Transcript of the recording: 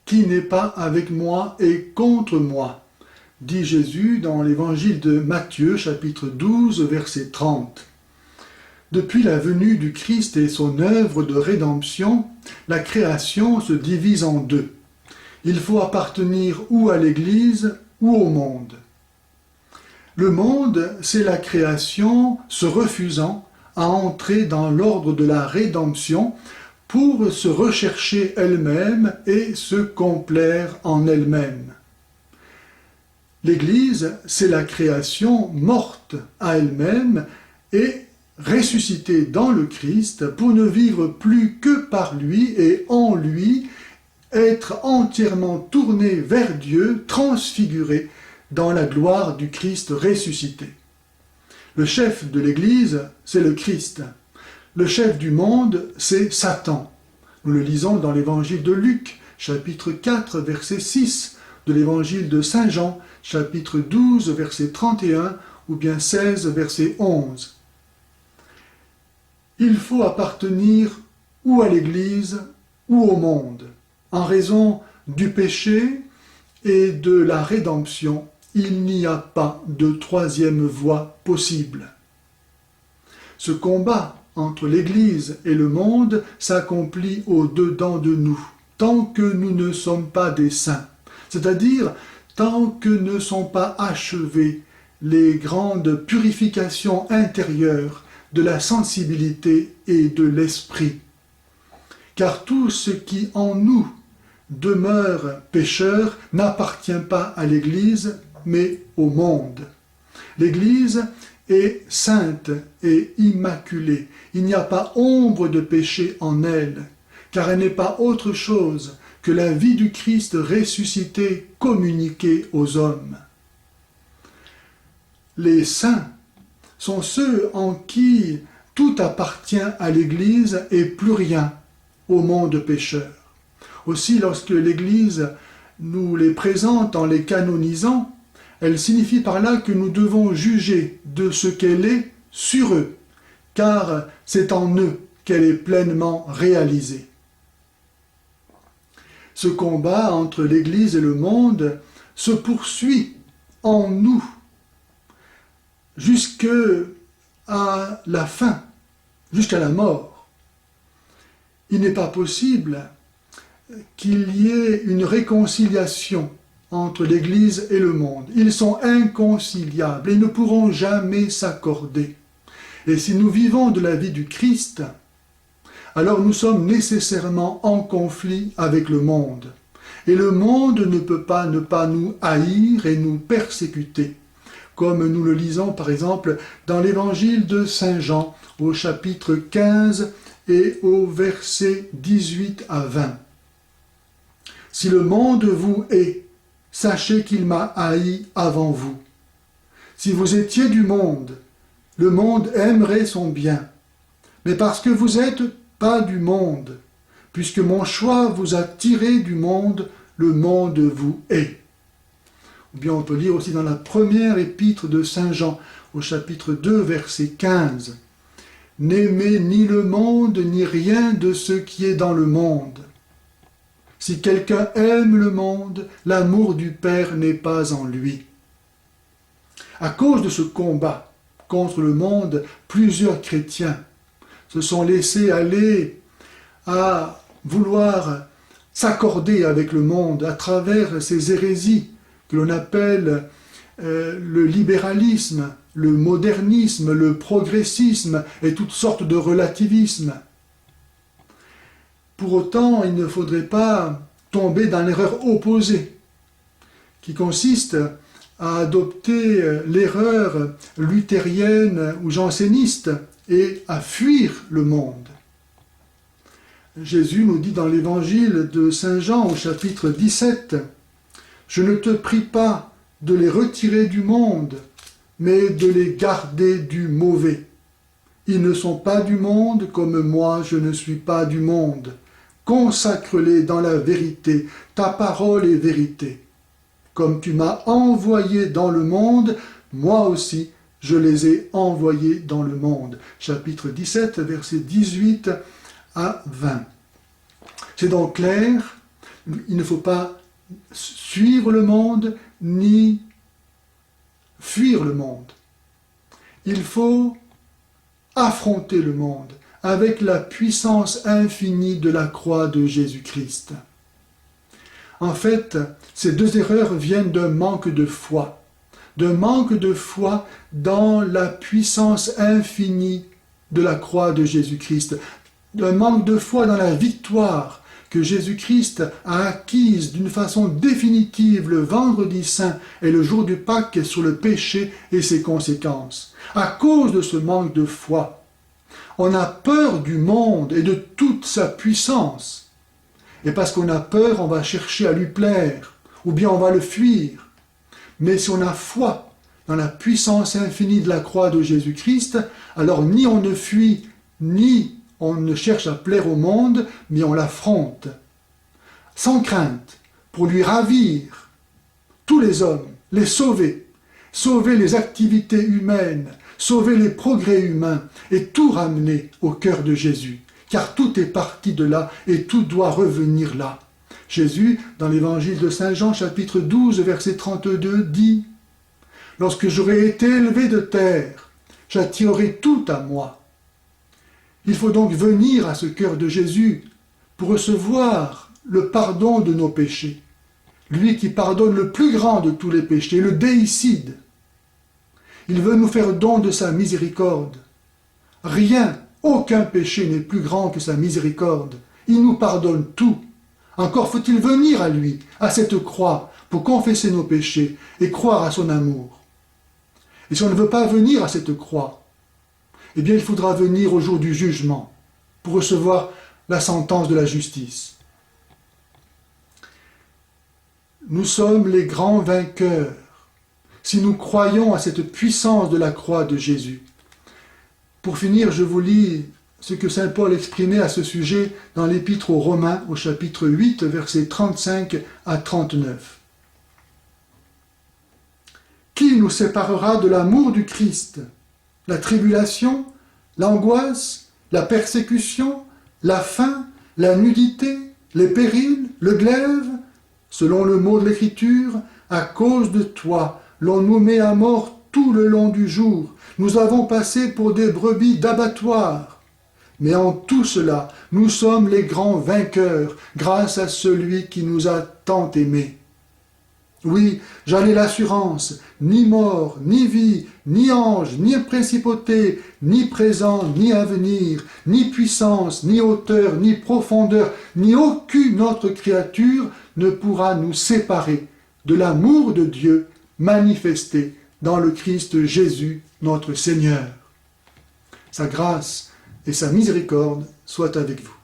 qui n'est pas avec moi est contre moi, dit Jésus dans l'évangile de Matthieu, chapitre 12, verset 30. Depuis la venue du Christ et son œuvre de rédemption, la création se divise en deux. Il faut appartenir ou à l'Église ou au monde. Le monde, c'est la création se refusant à entrer dans l'ordre de la rédemption pour se rechercher elle-même et se complaire en elle-même. L'Église, c'est la création morte à elle-même et ressuscitée dans le Christ pour ne vivre plus que par lui et en lui, être entièrement tournée vers Dieu, transfigurée dans la gloire du Christ ressuscité. Le chef de l'Église, c'est le Christ. Le chef du monde, c'est Satan. Nous le lisons dans l'évangile de Luc, chapitre 4, verset 6, de l'évangile de Saint Jean, chapitre 12, verset 31, ou bien 16, verset 11. Il faut appartenir ou à l'Église ou au monde. En raison du péché et de la rédemption, il n'y a pas de troisième voie possible. Ce combat entre l'Église et le monde s'accomplit au-dedans de nous, tant que nous ne sommes pas des saints, c'est-à-dire tant que ne sont pas achevées les grandes purifications intérieures de la sensibilité et de l'esprit. Car tout ce qui en nous demeure pécheur n'appartient pas à l'Église, mais au monde. L'Église est sainte et immaculée. Il n'y a pas ombre de péché en elle, car elle n'est pas autre chose que la vie du Christ ressuscité communiquée aux hommes. Les saints sont ceux en qui tout appartient à l'Église et plus rien au monde pécheur. Aussi, lorsque l'Église nous les présente en les canonisant, elle signifie par là que nous devons juger de ce qu'elle est sur eux, car c'est en eux qu'elle est pleinement réalisée. Ce combat entre l'Église et le monde se poursuit en nous jusqu'à la fin, jusqu'à la mort. Il n'est pas possible qu'il y ait une réconciliation entre l'Église et le monde. Ils sont inconciliables et ne pourront jamais s'accorder. Et si nous vivons de la vie du Christ, alors nous sommes nécessairement en conflit avec le monde. Et le monde ne peut pas ne pas nous haïr et nous persécuter, comme nous le lisons par exemple dans l'évangile de Saint Jean, au chapitre 15 et au verset 18 à 20. Si le monde vous hait, sachez qu'il m'a haï avant vous. Si vous étiez du monde, le monde aimerait son bien. Mais parce que vous n'êtes pas du monde, puisque mon choix vous a tiré du monde, le monde vous hait. Ou bien on peut lire aussi dans la première épître de Saint Jean, au chapitre 2, verset 15. « N'aimez ni le monde, ni rien de ce qui est dans le monde. Si quelqu'un aime le monde, l'amour du Père n'est pas en lui. » À cause de ce combat contre le monde, plusieurs chrétiens se sont laissés aller à vouloir s'accorder avec le monde à travers ces hérésies que l'on appelle le libéralisme, le modernisme, le progressisme et toutes sortes de relativismes. Pour autant, il ne faudrait pas tomber dans l'erreur opposée, qui consiste à adopter l'erreur luthérienne ou janséniste et à fuir le monde. Jésus nous dit dans l'évangile de Saint Jean au chapitre 17, « Je ne te prie pas de les retirer du monde, mais de les garder du mauvais. Ils ne sont pas du monde comme moi je ne suis pas du monde. Consacre-les dans la vérité, ta parole est vérité. Comme tu m'as envoyé dans le monde, moi aussi je les ai envoyés dans le monde. » Chapitre 17, versets 18 à 20. C'est donc clair, Il ne faut pas suivre le monde ni fuir le monde. Il faut affronter le monde avec la puissance infinie de la croix de Jésus-Christ. En fait, ces deux erreurs viennent d'un manque de foi dans la puissance infinie de la croix de Jésus-Christ, d'un manque de foi dans la victoire que Jésus-Christ a acquise d'une façon définitive le vendredi saint et le jour du Pâques sur le péché et ses conséquences. À cause de ce manque de foi, on a peur du monde et de toute sa puissance. Et parce qu'on a peur, on va chercher à lui plaire, ou bien on va le fuir. Mais si on a foi dans la puissance infinie de la croix de Jésus-Christ, alors ni on ne fuit, ni on ne cherche à plaire au monde, mais on l'affronte, sans crainte, pour lui ravir tous les hommes, les sauver, sauver les activités humaines, sauver les progrès humains, et tout ramener au cœur de Jésus, car tout est parti de là, et tout doit revenir là. Jésus, dans l'évangile de Saint Jean, chapitre 12, verset 32, dit « Lorsque j'aurai été élevé de terre, j'attirerai tout à moi. » Il faut donc venir à ce cœur de Jésus pour recevoir le pardon de nos péchés. Lui qui pardonne le plus grand de tous les péchés, le déicide. Il veut nous faire don de sa miséricorde. Rien, aucun péché n'est plus grand que sa miséricorde. Il nous pardonne tout. Encore faut-il venir à lui, à cette croix, pour confesser nos péchés et croire à son amour. Et si on ne veut pas venir à cette croix, eh bien il faudra venir au jour du jugement pour recevoir la sentence de la justice. Nous sommes les grands vainqueurs si nous croyons à cette puissance de la croix de Jésus. Pour finir, je vous lis ce que saint Paul exprimait à ce sujet dans l'Épître aux Romains au chapitre 8, versets 35 à 39. Qui nous séparera de l'amour du Christ ? La tribulation, l'angoisse, la persécution, la faim, la nudité, les périls, le glaive, selon le mot de l'Écriture, à cause de toi, l'on nous met à mort tout le long du jour. Nous avons passé pour des brebis d'abattoir. Mais en tout cela, nous sommes les grands vainqueurs, grâce à celui qui nous a tant aimés. Oui, j'en ai l'assurance, ni mort, ni vie, ni ange, ni principauté, ni présent, ni avenir, ni puissance, ni hauteur, ni profondeur, ni aucune autre créature ne pourra nous séparer de l'amour de Dieu manifesté dans le Christ Jésus, notre Seigneur. Sa grâce et sa miséricorde soient avec vous.